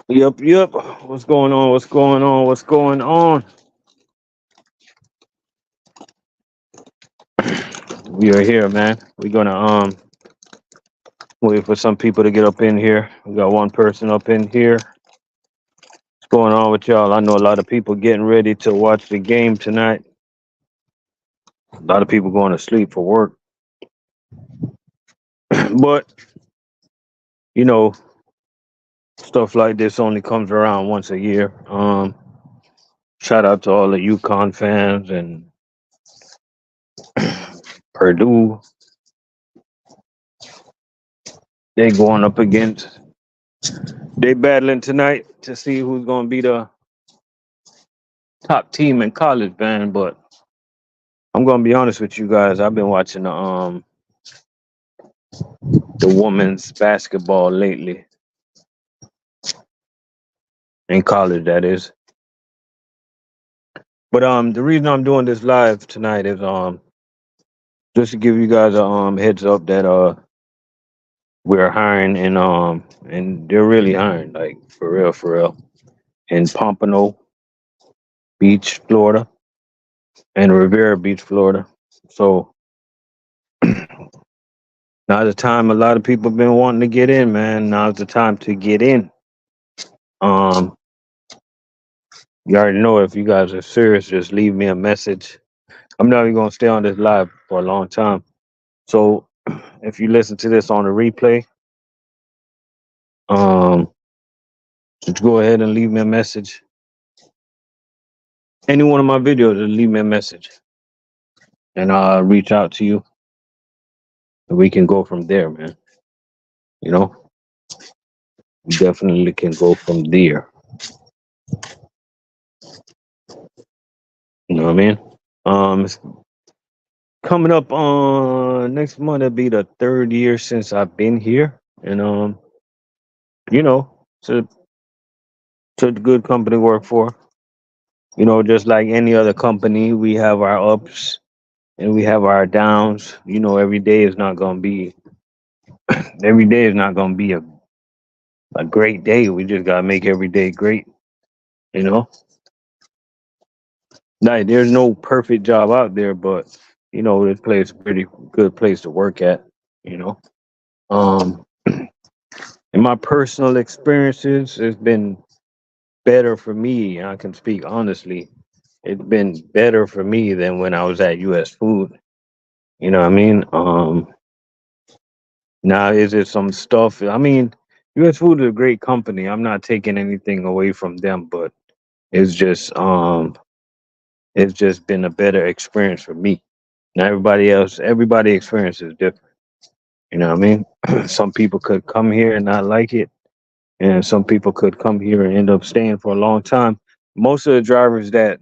Yep, yep. What's going on? What's going on? What's going on? We are here, man. We're gonna wait for some people to get up in here. We got one person up in here. What's going on with y'all? I know a lot of people getting ready to watch the game tonight. A lot of people going to sleep for work. But, you know, stuff like this only comes around once a year. Shout out to all the UConn fans and Purdue. They going up against they battling tonight to see who's gonna be the top team in college, man. But I'm gonna be honest with you guys. I've been watching the women's basketball lately in college, that is. But the reason I'm doing this live tonight is just to give you guys a heads up that we're hiring and they're really hiring, like for real in Pompano Beach, Florida, and Rivera Beach, Florida. So now's the time. A lot of people been wanting to get in, man. Now's the time to get in. Um, you already know if you guys are serious, just leave me a message. I'm not even gonna stay on this live for a long time. So if you listen to this on a replay, um, just go ahead and leave me a message. Any one of my videos, just leave me a message, and I'll reach out to you, and we can go from there, man. You know, we definitely can go from there. You know what I mean? It's coming up on next month. It'll be the third year since I've been here, and you know, it's a good company to work for. You know, just like any other company, we have our ups and we have our downs. You know, every day is not gonna be a great day. We just gotta make every day great. You know, like there's no perfect job out there, but you know, this place is a pretty good place to work at. You know, um, in my personal experiences, it's been better for me. I can speak honestly. It's been better for me than when I was at U.S. Food. You know what I mean? Now is it some stuff? I mean, U.S. Food is a great company. I'm not taking anything away from them, but it's just it's just been a better experience for me. Now everybody experience is different. You know what I mean? Some people could come here and not like it, and some people could come here and end up staying for a long time. Most of the drivers that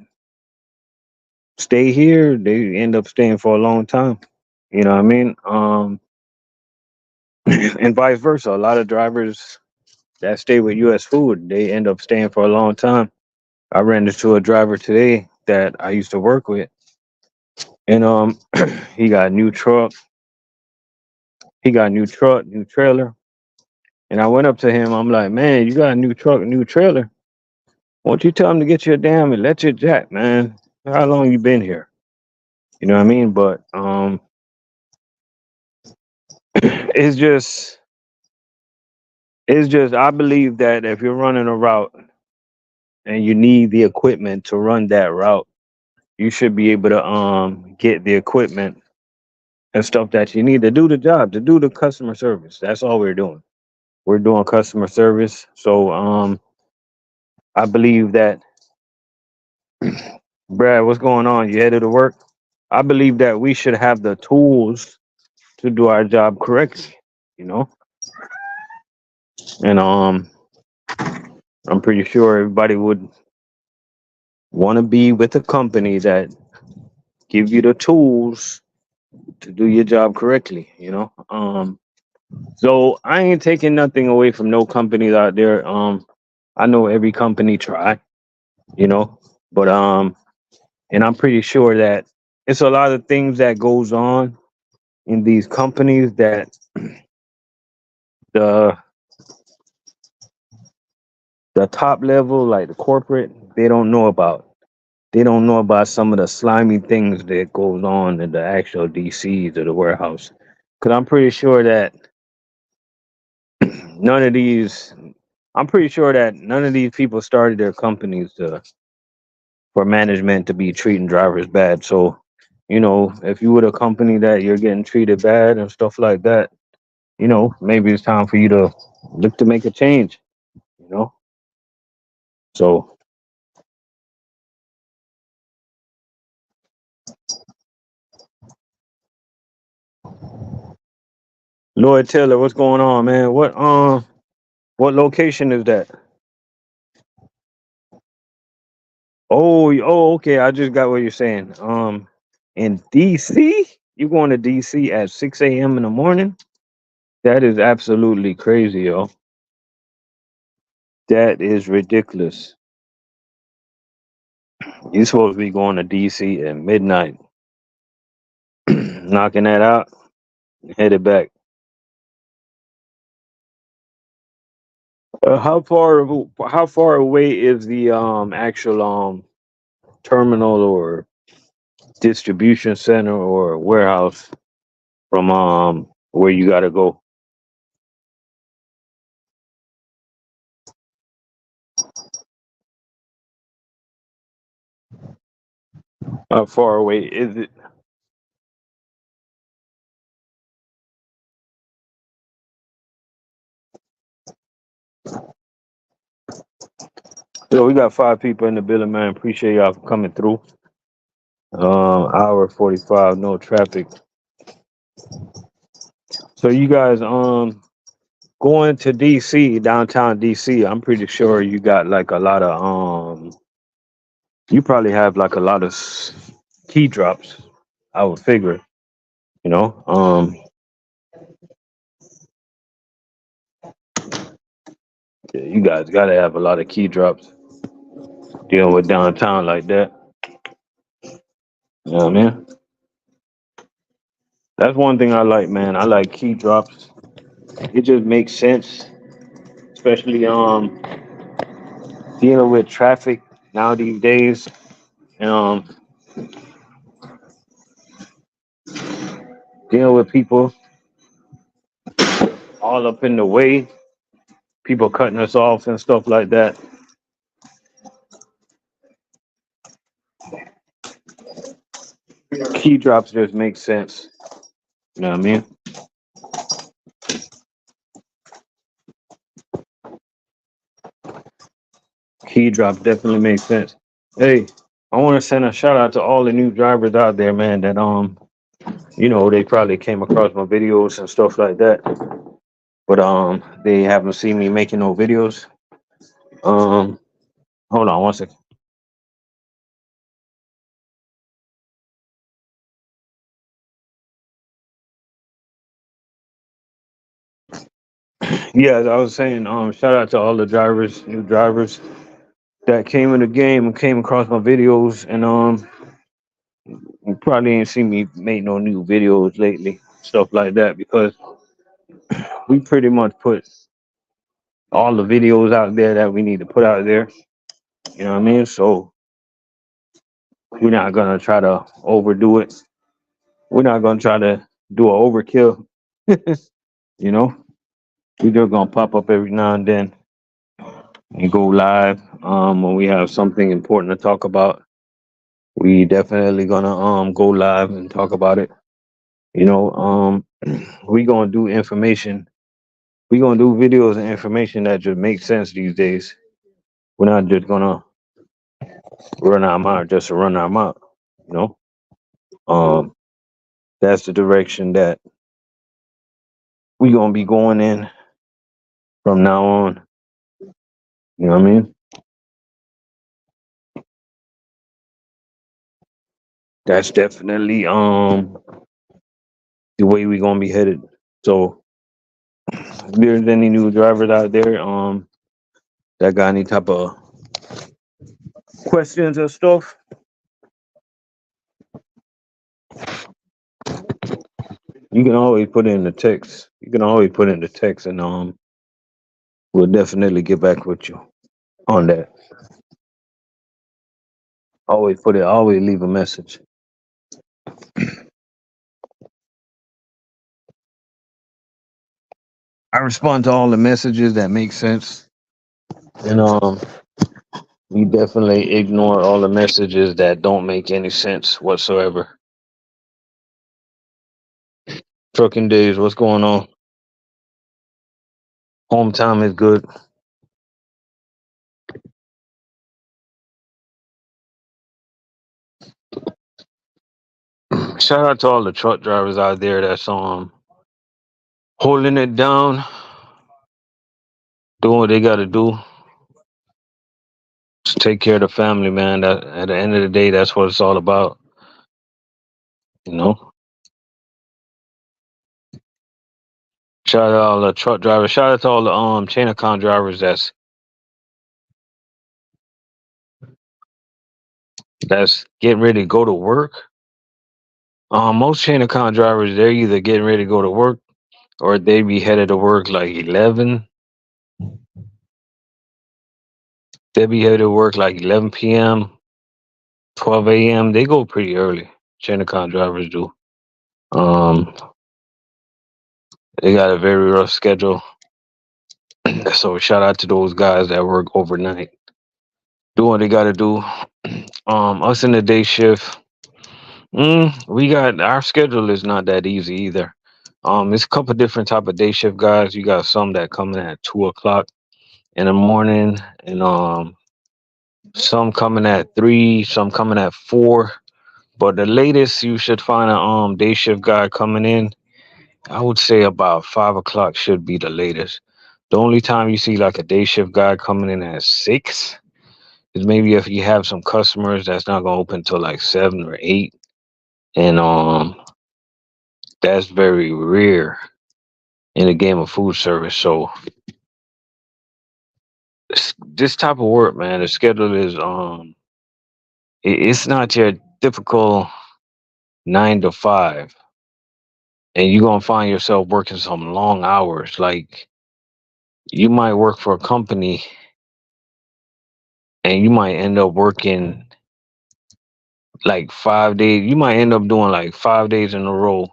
stay here, they end up staying for a long time. You know what I mean? And vice versa. A lot of drivers that stay with U.S. Food, they end up staying for a long time. I ran into a driver today that I used to work with, and he got a new truck. He got a new truck, new trailer. And I went up to him. I'm like, man, you got a new truck, new trailer. Won't you tell him to get your damn electric jack, man? How long you been here? You know what I mean? But it's just it's just I believe that if you're running a route and you need the equipment to run that route, you should be able to get the equipment and stuff that you need to do the job, to do the customer service. That's all we're doing. We're doing customer service. So I believe that Brad, what's going on? You headed to work? I believe that we should have the tools to do our job correctly, you know? And I'm pretty sure everybody would want to be with a company that give you the tools to do your job correctly, you know? So I ain't taking nothing away from no companies out there. I know every company try, you know, but and I'm pretty sure that it's a lot of things that goes on in these companies that the The top level, like the corporate, they don't know about. They don't know about some of the slimy things that goes on in the actual DCs of the warehouse. Cause I'm pretty sure that none of these, I'm pretty sure that none of these people started their companies for management to be treating drivers bad. So, if you were a company that you're getting treated bad and stuff like that, maybe it's time for you to look to make a change. You know, so Lloyd Taylor, what's going on, man? What location is that? Oh, okay. I just got what you're saying. In DC, you going to DC at 6 a.m. in the morning? That is absolutely crazy, yo. That is ridiculous. You're supposed to be going to DC at midnight, knocking that out, headed back. How far away is the actual terminal or distribution center or warehouse from where you got to go? How far away is it? So we got 5 people in the building, man. Appreciate y'all for coming through. Hour 45, no traffic. So you guys going to DC, downtown DC. I'm pretty sure you got like a lot of you probably have like a lot of key drops. I would figure, you know. Yeah, you guys got to have a lot of key drops dealing with downtown like that. You know what I mean? That's one thing I like, man. I like key drops. It just makes sense, especially dealing with traffic now these days. Um, dealing with people all up in the way, people cutting us off and stuff like that. Key drops just make sense. You know what I mean? Key drops definitely make sense. Hey, I want to send a shout out to all the new drivers out there, man. That they probably came across my videos and stuff like that, but they haven't seen me making no videos. Um, hold on one second. Yeah, as I was saying, shout out to all the drivers, new drivers that came in the game and came across my videos, and you probably ain't seen me make no new videos lately, stuff like that, because we pretty much put all the videos out there that we need to put out there. You know what I mean? So we're not gonna try to overdo it. We're not gonna try to do an overkill. You know, we're just gonna pop up every now and then and go live when we have something important to talk about. We definitely gonna go live and talk about it. You know, we gonna do information. We gonna do videos and information that just makes sense these days. We're not just gonna run our mouth just to run our mouth. You know, um, that's the direction that we gonna be going in from now on. You know what I mean? That's definitely the way we gonna be headed. So if there's any new drivers out there that got any type of questions or stuff, you can always put it in the text. You can always put it in the text, and we'll definitely get back with you. on that. Always leave a message. I respond to all the messages that make sense, and we definitely ignore all the messages that don't make any sense whatsoever. Trucking days, what's going on? Home time is good. Shout out to all the truck drivers out there that's holding it down, doing what they got to do to take care of the family, man. That at the end of the day, that's what it's all about, you know. Shout out to all the truck drivers. Shout out to all the chain account drivers that's getting ready to go to work. Most chain account drivers, they're either getting ready to go to work or they be headed to work like 11. They be headed to work like 11 p.m., 12 a.m. They go pretty early. Chain account drivers do. Um, they got a very rough schedule. So shout out to those guys that work overnight, doing what they got to do. Us in the day shift, we got our schedule is not that easy either. It's a couple different type of day shift guys. You got some that come in at 2 o'clock in the morning, and some coming at 3, some coming at 4. But the latest you should find a day shift guy coming in, I would say about 5 o'clock should be the latest. The only time you see like a day shift guy coming in at 6 is maybe if you have some customers that's not gonna open till like 7 or 8, and that's very rare in the game of food service. So this type of work, man, the schedule is it's not your typical 9 to 5, and you're gonna find yourself working some long hours. Like you might work for a company and you might end up working like 5 days. You might end up doing like 5 days in a row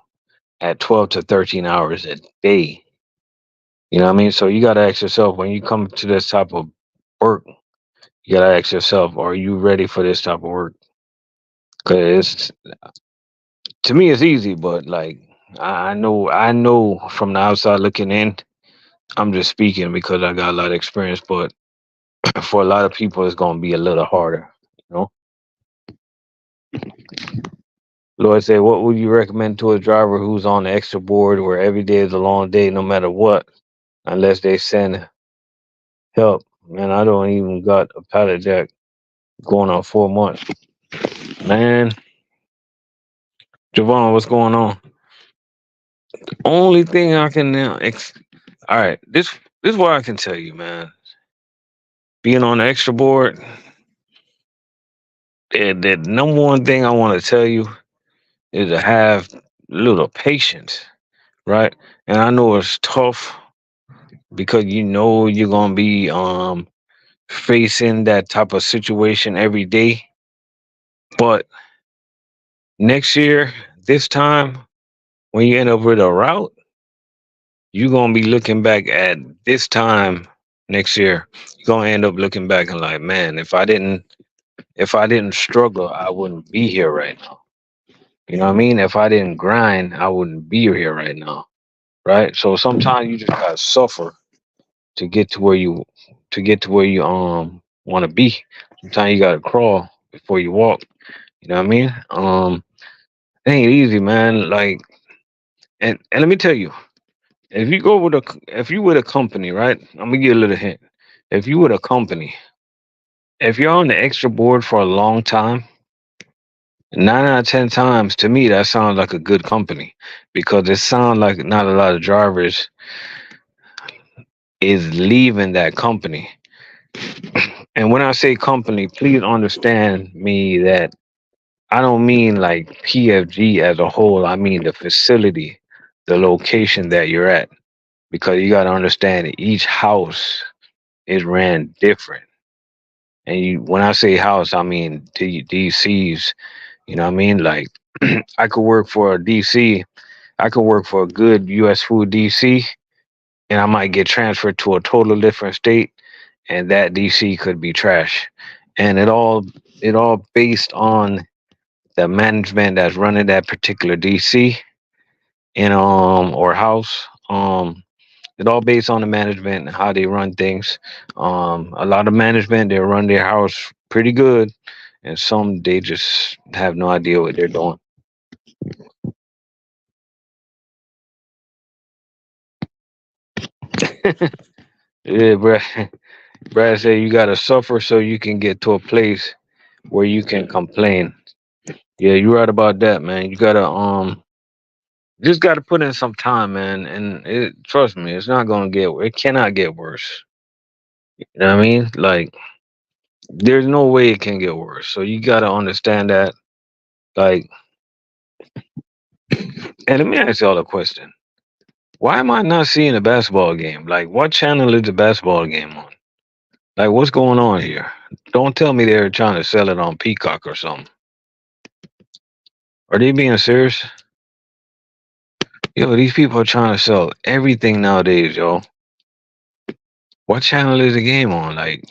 at 12 to 13 hours a day. You know what I mean? So you gotta ask yourself when you come to this type of work, you gotta ask yourself, are you ready for this type of work? Because to me, it's easy, but like I know from the outside looking in, I'm just speaking because I got a lot of experience, but for a lot of people, it's gonna be a little harder. You know, Lord say, what would you recommend to a driver who's on the extra board where every day is a long day, no matter what, unless they send help? Man, I don't even got a pallet jack going on 4 months. Man, Javon, what's going on? Only thing I can now, all right, this is what I can tell you, man. Being on the extra board, the number one thing I want to tell you is to have a little patience, right? And I know it's tough because you know you're gonna be facing that type of situation every day. But next year, this time, when you end up with a route, you're gonna be looking back at this time next year. You're gonna end up looking back and like, man, if I didn't struggle, I wouldn't be here right now. You know what I mean? If I didn't grind, I wouldn't be here right now. Right? So sometimes you just gotta suffer to get to where you want to be. Sometimes you gotta crawl before you walk. You know what I mean? It ain't easy, man. Like, and let me tell you, if you with a company, right? I'm gonna give you a little hint. If you with a company, if you're on the extra board for a long time, 9 out of 10 times, to me, that sounds like a good company because it sounds like not a lot of drivers is leaving that company. And when I say company, please understand me that I don't mean like PFG as a whole. I mean the facility, the location that you're at, because you got to understand that each house is ran different. And when I say house, I mean DCs. You know what I mean? Like I could work for a DC. I could work for a good U.S. food DC, and I might get transferred to a total different state, and that DC could be trash. And it all based on the management that's running that particular DC in or house. It all based on the management and how they run things. A lot of management they run their house pretty good, and some they just have no idea what they're doing. Yeah, Brad said you gotta suffer so you can get to a place where you can complain. Yeah, you're right about that, man. You gotta just gotta put in some time, man. And trust me, it's not gonna get. It cannot get worse. You know what I mean? Like, there's no way it can get worse. So you gotta understand that. Like, and let me ask y'all a question. Why am I not seeing a basketball game? Like, what channel is the basketball game on? Like, what's going on here? Don't tell me they're trying to sell it on Peacock or something. Are they being serious? Yo, these people are trying to sell everything nowadays, yo. What channel is the game on? Like,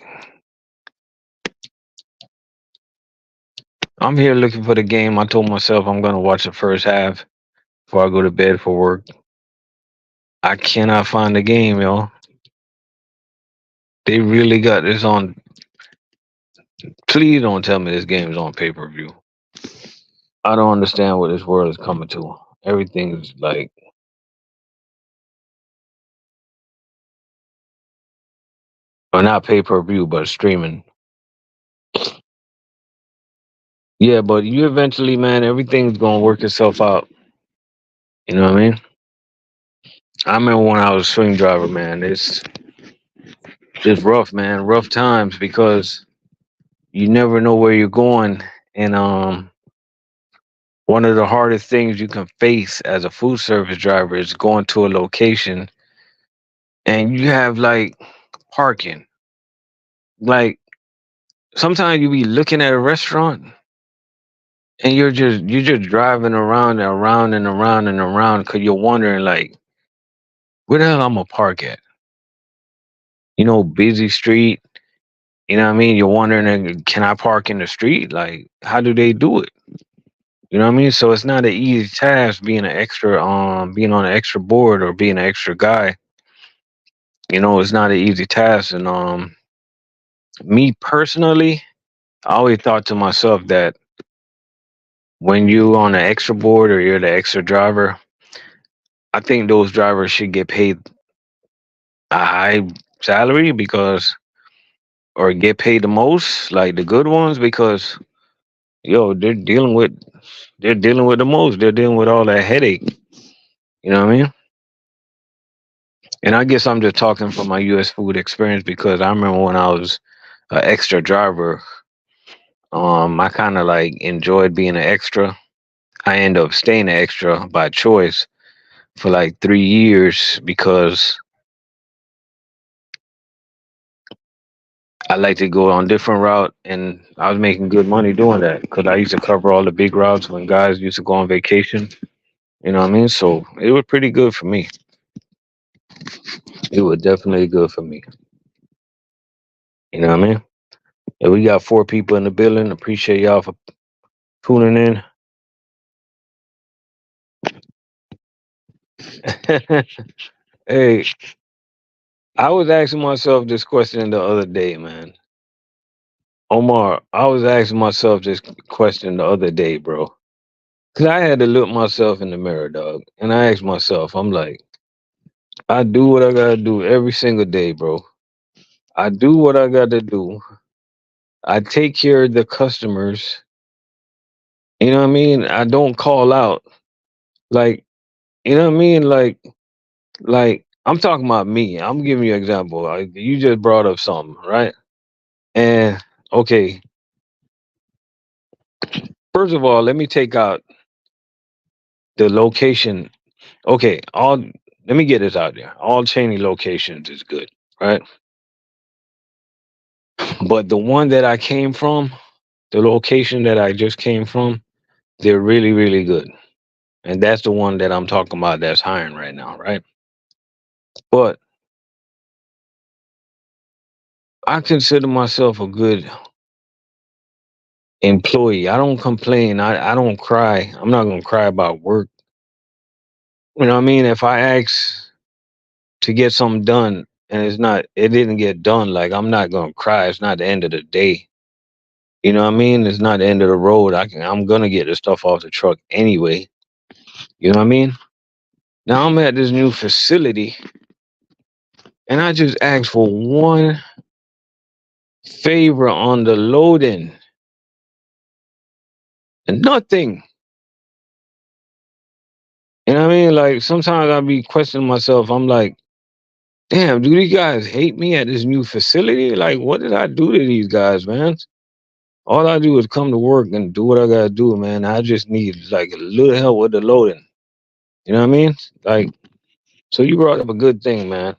I'm here looking for the game. I told myself I'm gonna watch the first half before I go to bed for work. I cannot find the game, yo. They really got this on. Please don't tell me this game is on pay per view. I don't understand what this world is coming to. Everything's like, or not pay per view, but streaming. Yeah, but you eventually, man, everything's gonna work itself out. You know what I mean? I remember when I was a swing driver, man. It's rough, man. Rough times because you never know where you're going. And one of the hardest things you can face as a food service driver is going to a location and you have like parking. Like sometimes you be looking at a restaurant and you're just driving around and around and around and around because you're wondering like where the hell I'm gonna park at? Busy street. You know what I mean? You're wondering, can I park in the street? Like, how do they do it? You know what I mean? So it's not an easy task being on an extra board or being an extra guy. It's not an easy task. And me personally, I always thought to myself that when you on an extra board or you're the extra driver, I think those drivers should get paid a high salary because or get paid the most, like the good ones, because yo, they're dealing with the most. They're dealing with all that headache. You know what I mean? And I guess I'm just talking from my U.S. food experience because I remember when I was an extra driver, I kind of like enjoyed being an extra. I ended up staying an extra by choice for like 3 years because I like to go on different route, and I was making good money doing that because I used to cover all the big routes when guys used to go on vacation. You know what I mean? So it was pretty good for me. It was definitely good for me. You know what I mean? And we got 4 people in the building. Appreciate y'all for tuning in. Hey, I was asking myself this question the other day, man. Omar, I was asking myself this question the other day, bro. Cause I had to look myself in the mirror, dog. And I asked myself, I'm like, I do what I gotta do every single day, bro. I do what I gotta do. I take care of the customers. You know what I mean? I don't call out. Like, you know what I mean? Like I'm talking about me. I'm giving you an example. Like, you just brought up something, right? And okay, first of all, let me take out the location. Okay, all let me get this out there. All Cheney locations is good, right? But the one that I came from, the location that I just came from, they're really, really good. And that's the one that I'm talking about that's hiring right now, right? But I consider myself a good employee. I don't complain. I don't cry. I'm not gonna cry about work. You know what I mean? If I ask to get something done and it didn't get done, like I'm not gonna cry. It's not the end of the day. You know what I mean? It's not the end of the road. I'm gonna get the stuff off the truck anyway. You know what I mean? Now I'm at this new facility and I just asked for one favor on the loading and nothing. You know what I mean? Like sometimes I be questioning myself. I'm like, damn, do these guys hate me at this new facility? Like, what did I do to these guys, man? All I do is come to work and do what I gotta do, man. I just need like a little help with the loading. You know what I mean? Like, so you brought up a good thing, man.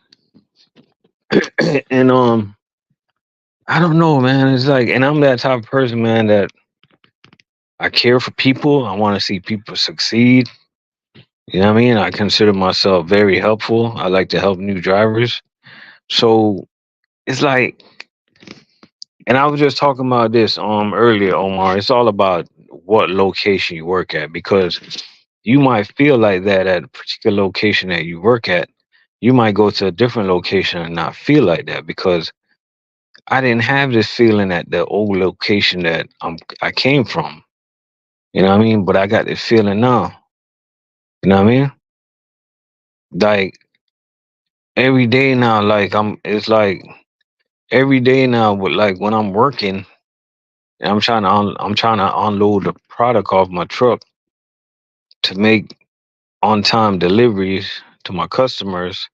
And I don't know, man. It's like, and I'm that type of person, man, that I care for people. I want to see people succeed. You know what I mean? I consider myself very helpful. I like to help new drivers. So it's like, and I was just talking about this earlier, Omar. It's all about what location you work at because you might feel like that at a particular location that you work at. You might go to a different location and not feel like that because I didn't have this feeling at the old location that I came from. You know what I mean? But I got this feeling now. You know what I mean? Like every day now, like it's like every day now, with like when I'm working, and I'm trying to unload the product off my truck to make on time deliveries to my customers.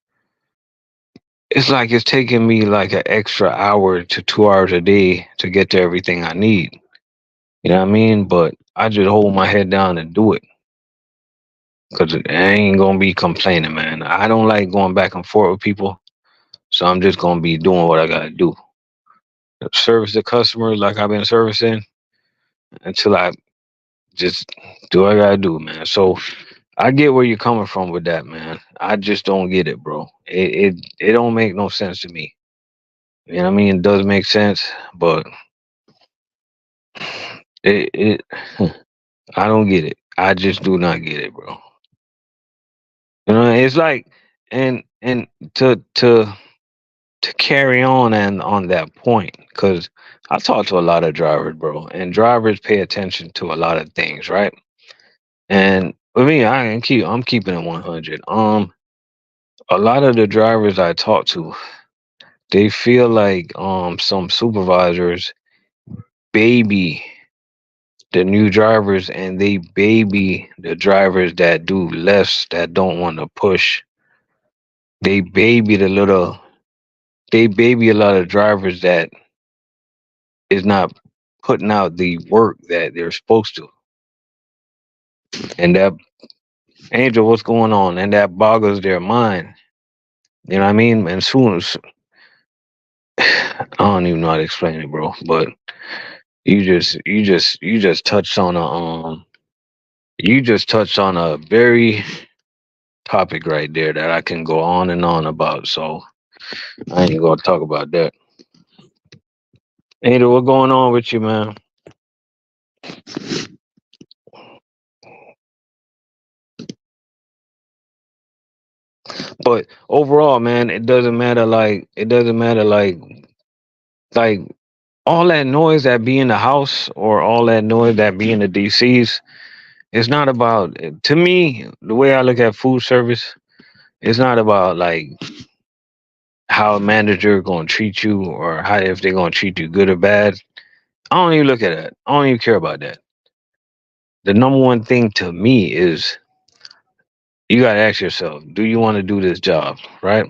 It's like it's taking me like an extra hour to 2 hours a day to get to everything I need. You know what I mean? But I just hold my head down and do it because I ain't gonna be complaining, man. I don't like going back and forth with people, so I'm just gonna be doing what I gotta do. Service the customers like I've been servicing until I just do what I gotta do, man. So I get where you're coming from with that, man. I just don't get it, bro. It don't make no sense to me. You know what I mean? It does make sense, but it I don't get it. I just do not get it, bro. You know, it's like and to carry on and on that point, because I talk to a lot of drivers, bro, and drivers pay attention to a lot of things, right? And with me, I'm keeping it 100. A lot of the drivers I talk to, they feel like some supervisors baby the new drivers and they baby the drivers that do less, that don't want to push. They baby they baby a lot of drivers that is not putting out the work that they're supposed to. And that, Angel, what's going on? And that boggles their mind. You know what I mean? And soon as I don't even know how to explain it, bro. But you just touched on a you just touched on a very topic right there that I can go on and on about. So I ain't gonna talk about that. Angel, what's going on with you, man? But overall, man, it doesn't matter. Like it doesn't matter. Like all that noise that be in the house or all that noise that be in the DCs. It's not about, to me, the way I look at food service. It's not about like how a manager gonna treat you or how if they're gonna treat you good or bad. I don't even look at that. I don't even care about that. The number one thing to me is you gotta ask yourself, do you want to do this job, right?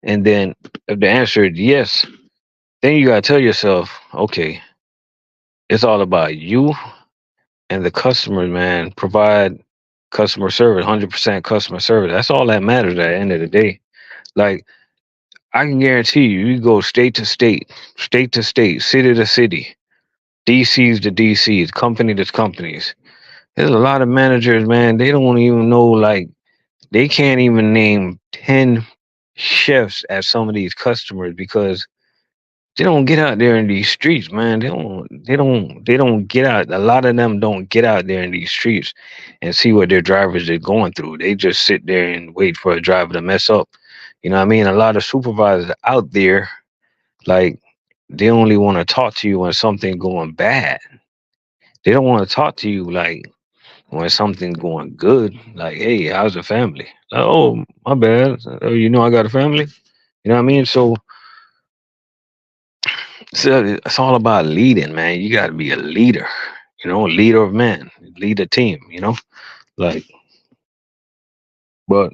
And then if the answer is yes, then you gotta tell yourself, okay, it's all about you and the customers, man. Provide customer service, 100% customer service. That's all that matters at the end of the day. Like I can guarantee you, you go state to state, state to state, city to city, DCs to DCs, company to companies. There's a lot of managers, man. They don't even know, like, they can't even name 10 chefs at some of these customers because they don't get out there in these streets, man. They don't get out. A lot of them don't get out there in these streets and see what their drivers are going through. They just sit there and wait for a driver to mess up. You know what I mean? A lot of supervisors out there, like, they only want to talk to you when something going bad. They don't want to talk to you like when something's going good. Like, hey, how's the family? Like, oh, my bad. You know I got a family. You know what I mean? So it's all about leading, man. You got to be a leader. You know, leader of men, lead a team. You know, like, but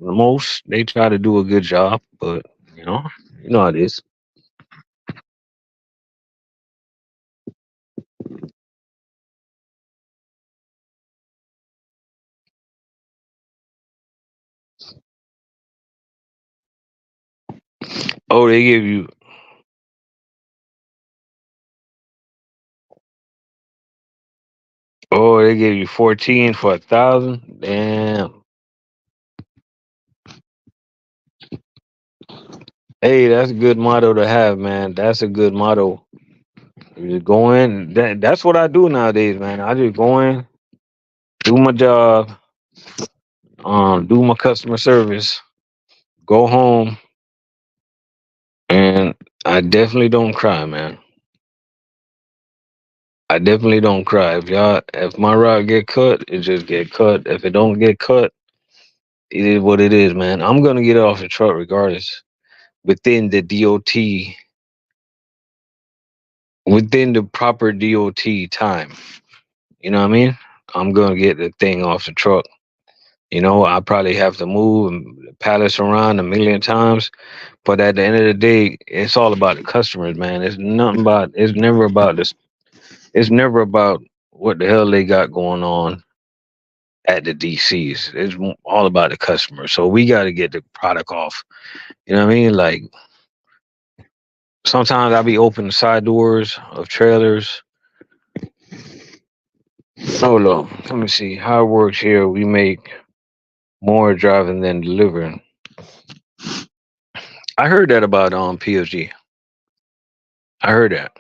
most they try to do a good job, but you know how it is. Oh, they give you. Oh, they give you 14 for 1,000. Damn. Hey, that's a good motto to have, man. That's a good motto. You just go in. That's what I do nowadays, man. I just go in, do my job, do my customer service, go home, and I definitely don't cry, man. I definitely don't cry. If my route get cut, it just get cut. If it don't get cut, it is what it is, man. I'm gonna get off the truck regardless. Within the DOT, within the proper DOT time. You know what I mean? I'm gonna get the thing off the truck. I probably have to move and palace around a million times, but at the end of the day, it's all about the customers, man. It's nothing about. It's never about this. It's never about what the hell they got going on at the DCs. It's all about the customer. So we got to get the product off. You know what I mean? Like, sometimes I'll be opening side doors of trailers. Hold on. Let me see how it works here. We make more driving than delivering. I heard that about PSG. I heard that.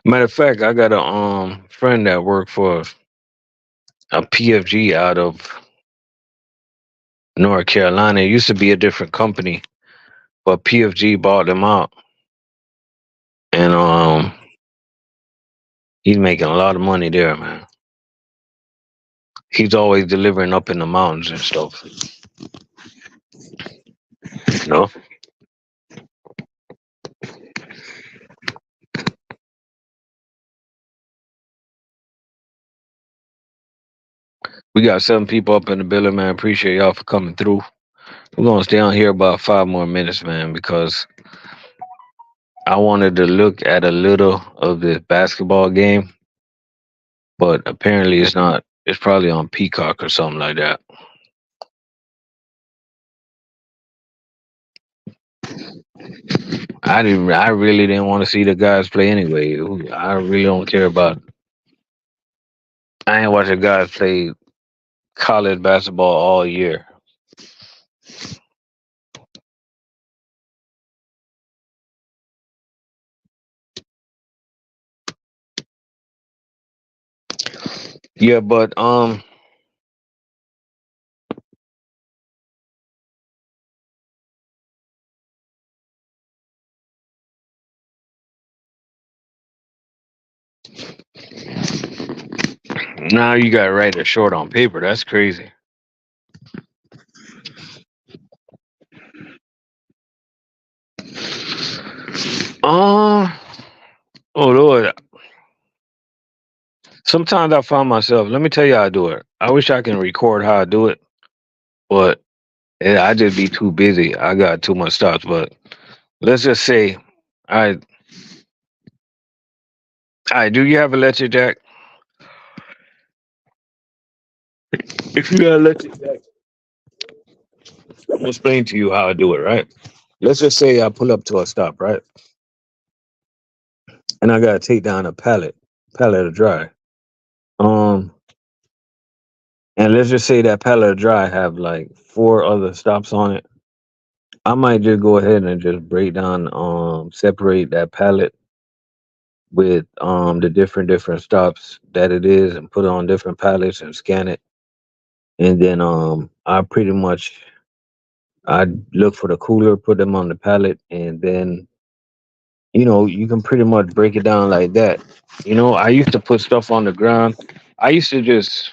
Matter of fact, I got a friend that worked for a PFG out of North Carolina. It used to be a different company, but PFG bought them out, and he's making a lot of money there, man. He's always delivering up in the mountains and stuff. You know, we got 7 people up in the building, man. Appreciate y'all for coming through. We're gonna stay on here about 5 more minutes, man, because I wanted to look at a little of the basketball game, but apparently it's not. It's probably on Peacock or something like that. I didn't. I really didn't want to see the guys play anyway. I really don't care about. I ain't watching guys play college basketball all year. Yeah, but now you got to write it short on paper. That's crazy. Um. Oh Lord. Sometimes I find myself. Let me tell you how I do it. I wish I can record how I do it, but I just be too busy. I got too much stuff. But let's just say, I. I do you have a electric jack? If you gotta let it back, I'm gonna explain to you how I do it, right? Let's just say I pull up to a stop, right? And I gotta take down a pallet of dry. Um, and let's just say that pallet of dry have like four other stops on it. I might just go ahead and just break down, separate that pallet with the different stops that it is, and put it on different pallets and scan it. And then I pretty much I look for the cooler, put them on the pallet, and then you can pretty much break it down like that. I used to put stuff on the ground. I used to just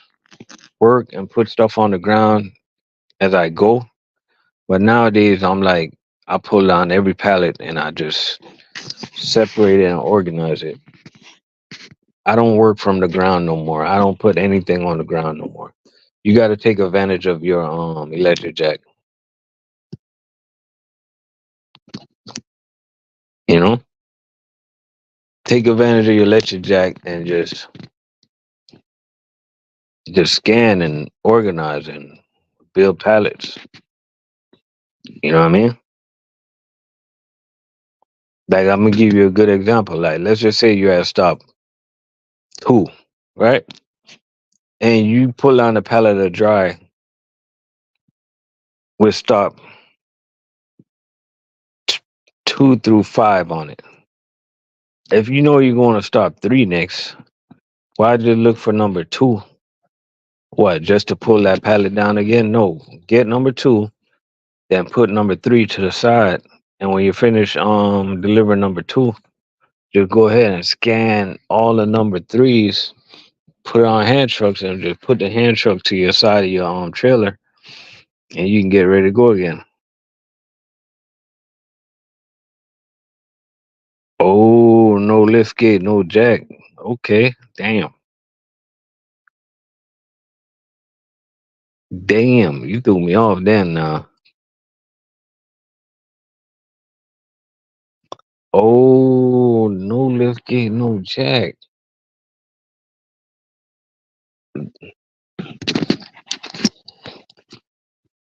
work and put stuff on the ground as I go. But nowadays, I'm like, I pull down every pallet and I just separate it and organize it. I don't work from the ground no more. I don't put anything on the ground no more. You got to take advantage of your electric jack. You know, take advantage of your electric jack and just scan and organize and build pallets. You know what I mean? Like, I'm gonna give you a good example. Like, let's just say you're at stop two, right? And you pull on a pallet of dry with stop two through five on it. If you know you're going to stop three next, why just look for number two? What, just to pull that pallet down again? No, get number two, then put number three to the side. And when you finish delivering number two, just go ahead and scan all the number threes, put it on hand trucks, and just put the hand truck to your side of your trailer, and you can get ready to go again. Oh, no lift gate, no jack. Okay, damn, damn, you threw me off then. Oh, no lift gate, no jack,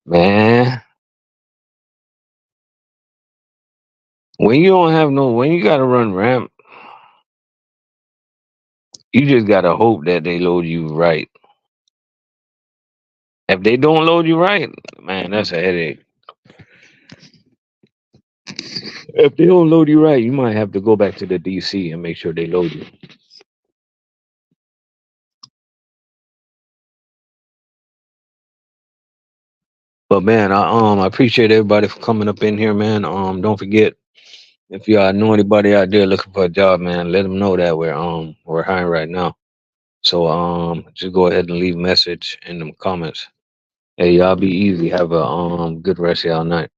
man. When you don't have no, when you gotta run ramp, you just gotta hope that they load you right. If they don't load you right, man, that's a headache. If they don't load you right, you might have to go back to the DC and make sure they load you. But man, I appreciate everybody for coming up in here, man. Don't forget, if you know anybody out there looking for a job, man, let them know that we're hiring right now. So just go ahead and leave a message in the comments. Hey, y'all be easy. Have a good rest of y'all night.